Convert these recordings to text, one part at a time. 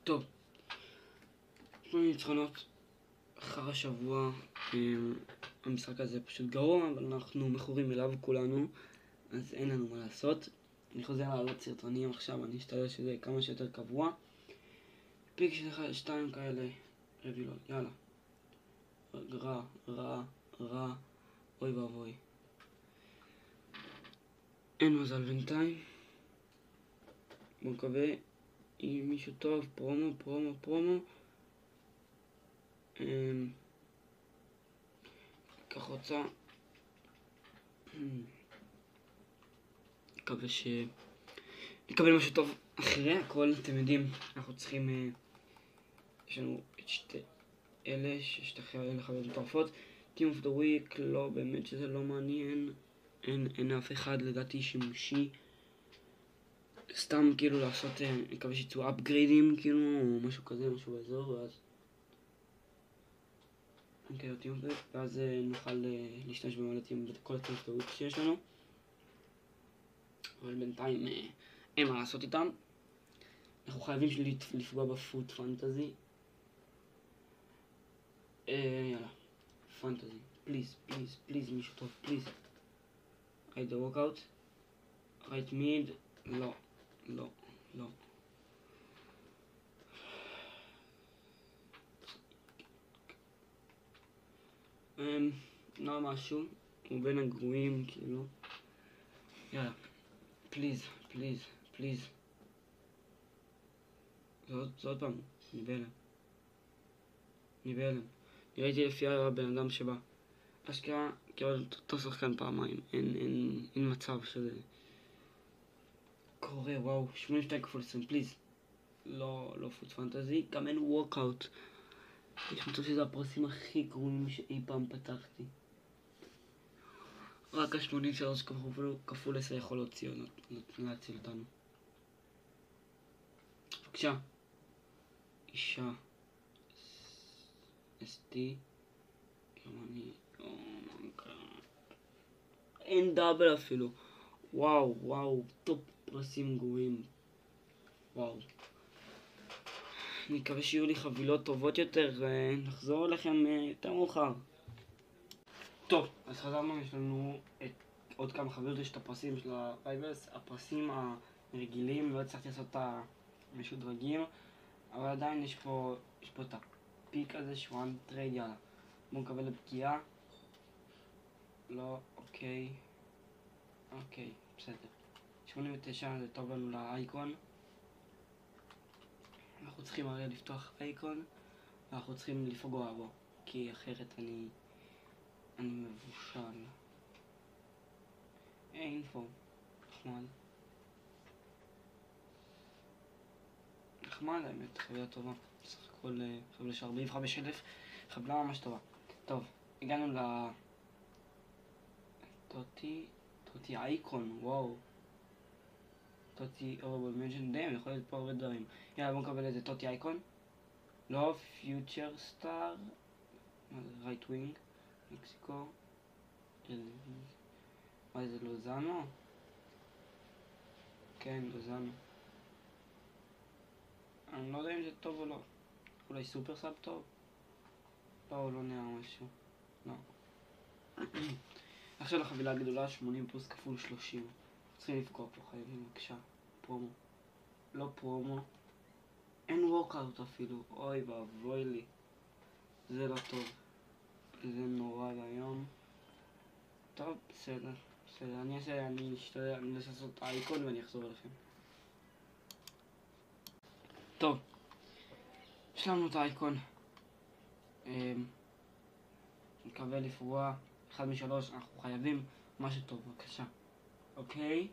טוב, יש לנו ניצחונות אחר השבוע. המשחק הזה פשוט גרוע, אבל אנחנו מכורים אליו כולנו, אז אין לנו מה לעשות. אני חוזר לעלות סרטונים עכשיו, אני אשתדל שזה יהיה כמה שיותר קבוע. פיק של 1-2 כאלה רבילות, יאללה. רע, אוי ואבוי. אין מזל בינתיים. בוא נקווה עם מישהו טוב, פרומו. כך רוצה. מקווה נקבל משהו טוב אחרי הכל. אתם יודעים, אנחנו צריכים, יש לנו את שתי אלה, ששתי חוויות מטורפות. Team of the Week, לא, באמת שזה לא מעניין. אין אף אחד לדעתי שימושי. סתם כאילו לעשות, מקווה שיצאו אפגריידים כאילו, או משהו כזה, משהו באזור, ואז אוקיי, ואז נוכל להשתמש במלטים בכל ה-Team of the Week שיש לנו. אבל בינתיים אין מה לעשות איתם. אנחנו חייבים לפגוע בפוט פנטזי. יאללה, פנטזי, פליז, מישהו טוב, פליז. רייט דה ווקאוט, רייט מיד, לא. לא משהו, הוא בין הגרועים כאילו. יאללה, פליז. זה עוד פעם, אני בהלם. ראיתי לפי הבן אדם שבא. אשכרה, כאילו אותו שחקן פעמיים, אין מצב שזה קורה. וואו, 82 כפול 20, פליז. לא פוט פנטזי, גם אין ווקאוט. יש מצב שזה הפרסים הכי גרועים שאי פעם פתחתי. רק ה-83 כפול 10 יכול להציל אותנו. בבקשה. אישה. אסתי. גרמני. אין דאבל אפילו. וואו. טופ פרסים גרועים. וואו. אני מקווה שיהיו לי חבילות טובות יותר, ונחזור אליכם יותר מאוחר. טוב, אז חזרנו, יש לנו עוד כמה חבילות. יש את הפרסים של הרייבלס, הפרסים הרגילים, לא הצלחתי לעשות את המשודרגים, אבל עדיין יש פה את הפיק הזה, שוואן טרייד, יאללה. בואו נקבל לפגיעה. לא, אוקיי, בסדר. 89 זה טוב לנו לאייקון. אנחנו צריכים הרי לפתוח אייקון, ואנחנו צריכים לפגוע בו, כי אחרת אני מבושל. אינפו, נחמד האמת, חבילה טובה. בסך הכל חבילה של 45,000, חבילה ממש טובה. טוב, הגענו טוטי אייקון, וואו. טוטי אורבול מנג'ן, דם, יכול להיות פה הרבה דברים. יאללה, בואו נקבל את זה, טוטי אייקון. לא, פיוטר סטאר. מה זה, רייט ווינג, מקסיקו. מה זה, לוזאנו? כן, לוזאנו. אני לא יודע אם זה טוב או לא. אולי סופר סאב טוב? לא, הוא לא נראה משהו. לא. עכשיו לחבילה הגדולה, 80 פלוס כפול 30. צריכים לפגוע פה, חייבים, בבקשה. פרומו. לא פרומו. אין ווקאוט אפילו. אוי ואבוי לי. זה לא טוב. זה נורא והיום. טוב, בסדר. אני אשתדל, אני אנסה לעשות אייקון ואני אחזור אליכם. טוב. יש לנו את האייקון. מקווה לפגוע. 1 מ-3, אנחנו חייבים משהו טוב, בבקשה. אוקיי.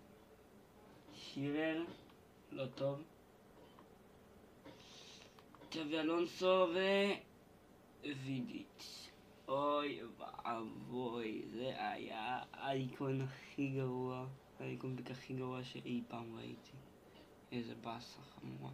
שירר. לא טוב. טבי אלונסו ווידיץ'. אוי ואבוי, זה היה האייקון הכי גרוע, האייקון הכי גרוע שאי פעם ראיתי. איזה באסה חמורה.